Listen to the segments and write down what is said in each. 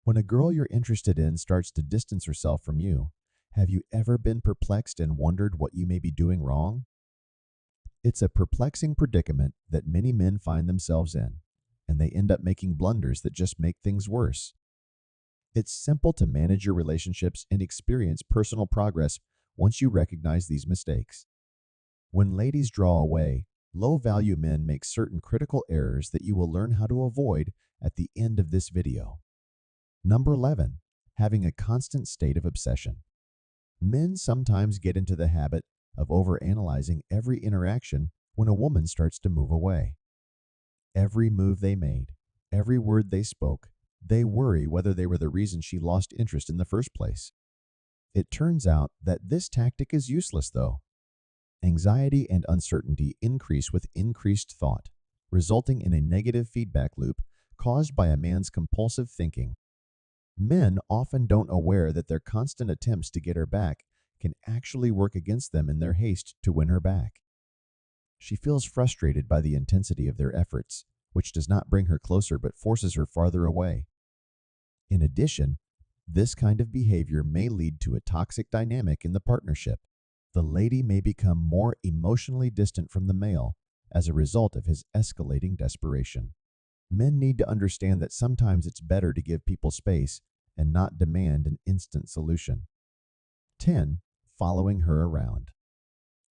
When a girl you're interested in starts to distance herself from you, have you ever been perplexed and wondered what you may be doing wrong? It's a perplexing predicament that many men find themselves in, and they end up making blunders that just make things worse. It's simple to manage your relationships and experience personal progress once you recognize these mistakes. When ladies draw away, low value men make certain critical errors that you will learn how to avoid at the end of this video. Number 11, having a constant state of obsession. Men sometimes get into the habit of overanalyzing every interaction when a woman starts to move away. Every move they made, every word they spoke, they worry whether they were the reason she lost interest in the first place. It turns out that this tactic is useless, though. Anxiety and uncertainty increase with increased thought, resulting in a negative feedback loop caused by a man's compulsive thinking. Men often don't aware that their constant attempts to get her back can actually work against them in their haste to win her back. She feels frustrated by the intensity of their efforts, which does not bring her closer but forces her farther away. In addition, this kind of behavior may lead to a toxic dynamic in the partnership. The lady may become more emotionally distant from the male as a result of his escalating desperation. Men need to understand that sometimes it's better to give people space and not demand an instant solution. 10. Following her around.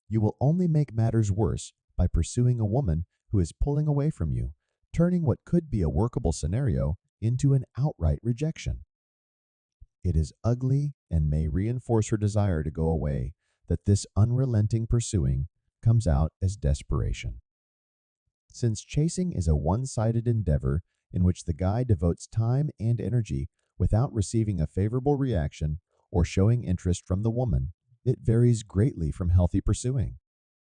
You will only make matters worse by pursuing a woman who is pulling away from you, turning what could be a workable scenario into an outright rejection. It is ugly and may reinforce her desire to go away that this unrelenting pursuing comes out as desperation. Since chasing is a one-sided endeavor in which the guy devotes time and energy without receiving a favorable reaction or showing interest from the woman, it varies greatly from healthy pursuing.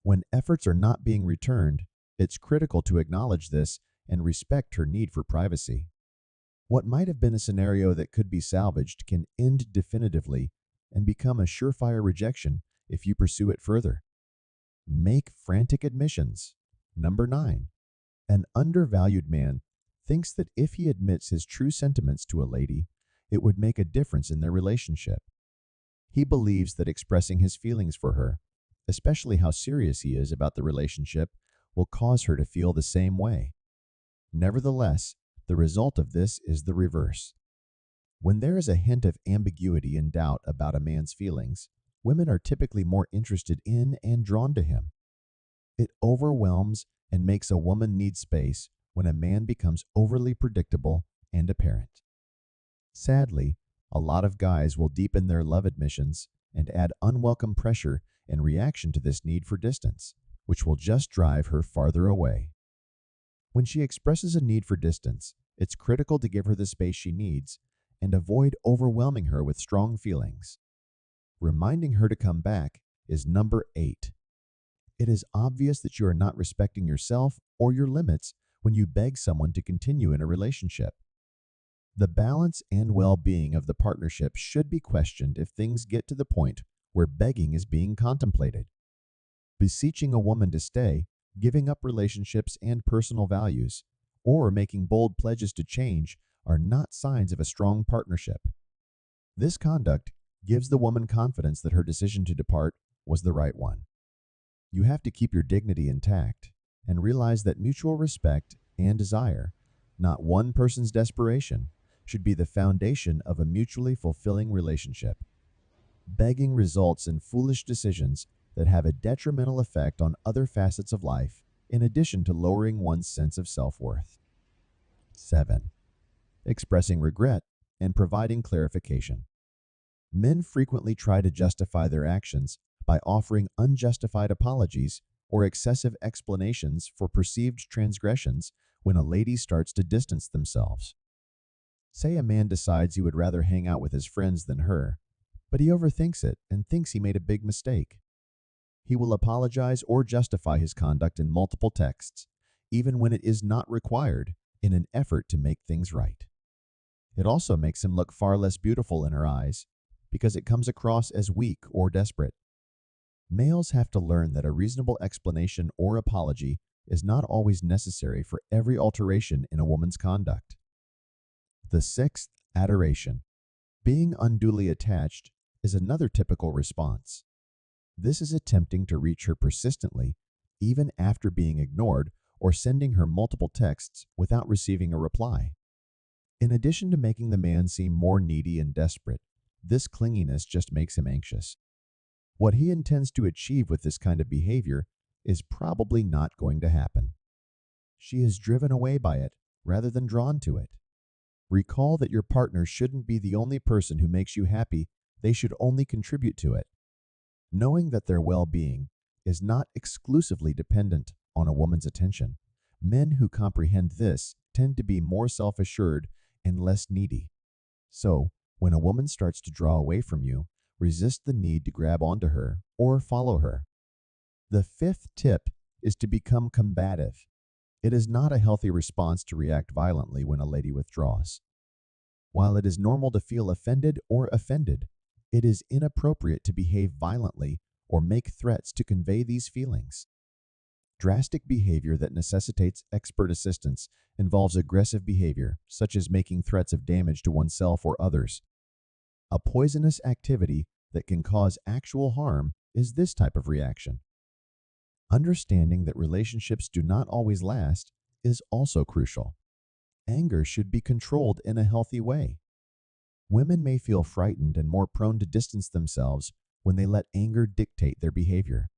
When efforts are not being returned, it's critical to acknowledge this and respect her need for privacy. What might have been a scenario that could be salvaged can end definitively and become a surefire rejection if you pursue it further. Make frantic admissions. Number 9. An undervalued man thinks that if he admits his true sentiments to a lady, it would make a difference in their relationship. He believes that expressing his feelings for her, especially how serious he is about the relationship, will cause her to feel the same way. Nevertheless, the result of this is the reverse. When there is a hint of ambiguity and doubt about a man's feelings, women are typically more interested in and drawn to him. It overwhelms and makes a woman need space when a man becomes overly predictable and apparent. Sadly, a lot of guys will deepen their love admissions and add unwelcome pressure in reaction to this need for distance, which will just drive her farther away. When she expresses a need for distance, it's critical to give her the space she needs and avoid overwhelming her with strong feelings. Reminding her to come back is number 8. It is obvious that you are not respecting yourself or your limits when you beg someone to continue in a relationship. The balance and well-being of the partnership should be questioned if things get to the point where begging is being contemplated. Beseeching a woman to stay, giving up relationships and personal values, or making bold pledges to change are not signs of a strong partnership. This conduct gives the woman confidence that her decision to depart was the right one. You have to keep your dignity intact and realize that mutual respect and desire, not one person's desperation, should be the foundation of a mutually fulfilling relationship. Begging results in foolish decisions that have a detrimental effect on other facets of life, in addition to lowering one's sense of self-worth. 7. Expressing regret and providing clarification. Men frequently try to justify their actions by offering unjustified apologies or excessive explanations for perceived transgressions when a lady starts to distance themselves. Say a man decides he would rather hang out with his friends than her, but he overthinks it and thinks he made a big mistake. He will apologize or justify his conduct in multiple texts, even when it is not required, in an effort to make things right. It also makes him look far less beautiful in her eyes because it comes across as weak or desperate. Males have to learn that a reasonable explanation or apology is not always necessary for every alteration in a woman's conduct. The 6th Adoration. Being unduly attached is another typical response. This is attempting to reach her persistently, even after being ignored or sending her multiple texts without receiving a reply. In addition to making the man seem more needy and desperate, this clinginess just makes him anxious. What he intends to achieve with this kind of behavior is probably not going to happen. She is driven away by it rather than drawn to it. Recall that your partner shouldn't be the only person who makes you happy, they should only contribute to it. Knowing that their well-being is not exclusively dependent on a woman's attention, men who comprehend this tend to be more self-assured and less needy. So, when a woman starts to draw away from you, resist the need to grab onto her or follow her. The fifth tip is to become combative. It is not a healthy response to react violently when a lady withdraws. While it is normal to feel offended or offended, it is inappropriate to behave violently or make threats to convey these feelings. Drastic behavior that necessitates expert assistance involves aggressive behavior, such as making threats of damage to oneself or others. A poisonous activity that can cause actual harm is this type of reaction. Understanding that relationships do not always last is also crucial. Anger should be controlled in a healthy way. Women may feel frightened and more prone to distance themselves when they let anger dictate their behavior.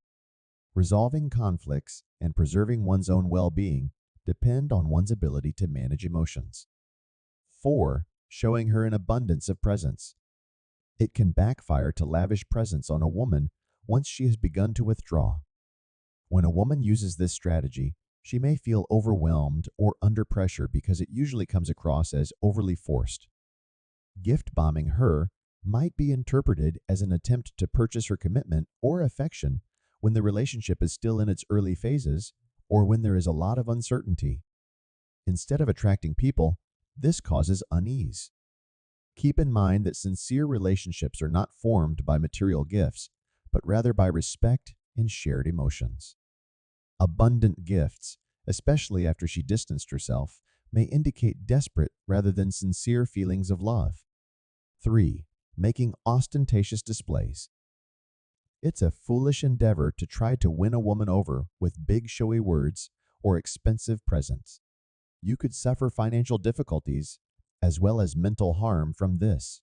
Resolving conflicts and preserving one's own well-being depend on one's ability to manage emotions. 4. Showing her an abundance of presence. It can backfire to lavish presence on a woman once she has begun to withdraw. When a woman uses this strategy, she may feel overwhelmed or under pressure because it usually comes across as overly forced. Gift bombing her might be interpreted as an attempt to purchase her commitment or affection when the relationship is still in its early phases or when there is a lot of uncertainty. Instead of attracting people, this causes unease. Keep in mind that sincere relationships are not formed by material gifts, but rather by respect and shared emotions. Abundant gifts, especially after she distanced herself, may indicate desperate rather than sincere feelings of love. 3. Making ostentatious displays. It's a foolish endeavor to try to win a woman over with big showy words or expensive presents. You could suffer financial difficulties as well as mental harm from this.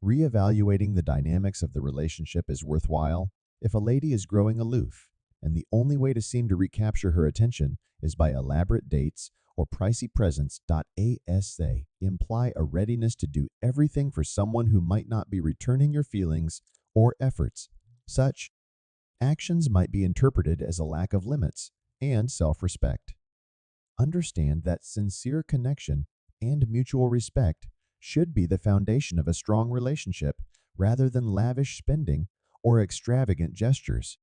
Reevaluating the dynamics of the relationship is worthwhile if a lady is growing aloof, and the only way to seem to recapture her attention is by elaborate dates or pricey presents. Asa imply a readiness to do everything for someone who might not be returning your feelings or efforts. Such actions might be interpreted as a lack of limits and self-respect. Understand that sincere connection and mutual respect should be the foundation of a strong relationship rather than lavish spending or extravagant gestures.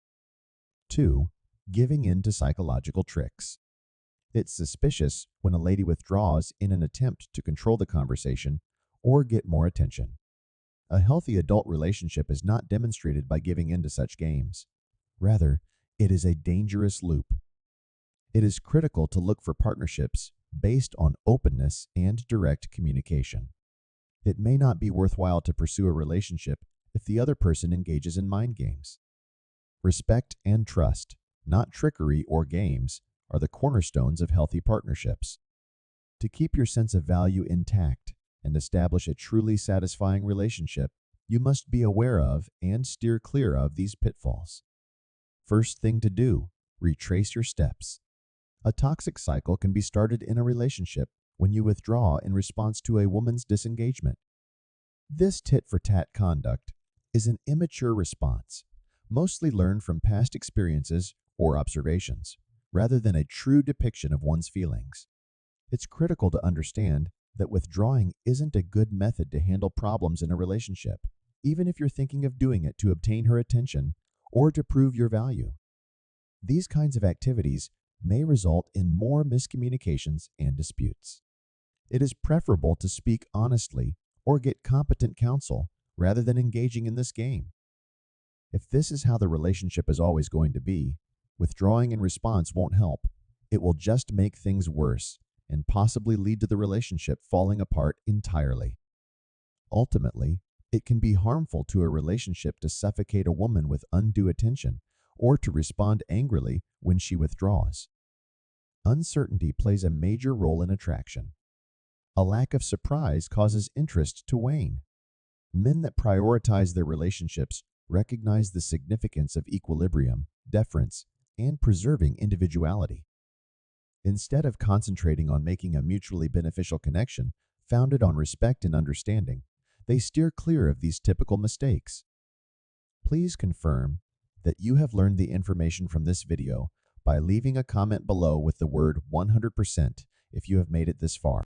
2. Giving in to psychological tricks. It's suspicious when a lady withdraws in an attempt to control the conversation or get more attention. A healthy adult relationship is not demonstrated by giving in to such games. Rather, it is a dangerous loop. It is critical to look for partnerships based on openness and direct communication. It may not be worthwhile to pursue a relationship if the other person engages in mind games. Respect and trust, not trickery or games, are the cornerstones of healthy partnerships. To keep your sense of value intact and establish a truly satisfying relationship, you must be aware of and steer clear of these pitfalls. First thing to do, retrace your steps. A toxic cycle can be started in a relationship when you withdraw in response to a woman's disengagement. This tit-for-tat conduct is an immature response, mostly learned from past experiences or observations, rather than a true depiction of one's feelings. It's critical to understand that withdrawing isn't a good method to handle problems in a relationship, even if you're thinking of doing it to obtain her attention or to prove your value. These kinds of activities may result in more miscommunications and disputes. It is preferable to speak honestly or get competent counsel rather than engaging in this game. If this is how the relationship is always going to be, withdrawing in response won't help. It will just make things worse and possibly lead to the relationship falling apart entirely. Ultimately, it can be harmful to a relationship to suffocate a woman with undue attention or to respond angrily when she withdraws. Uncertainty plays a major role in attraction. A lack of surprise causes interest to wane. Men that prioritize their relationships recognize the significance of equilibrium, deference, and preserving individuality. Instead of concentrating on making a mutually beneficial connection founded on respect and understanding, they steer clear of these typical mistakes. Please confirm that you have learned the information from this video by leaving a comment below with the word 100% if you have made it this far.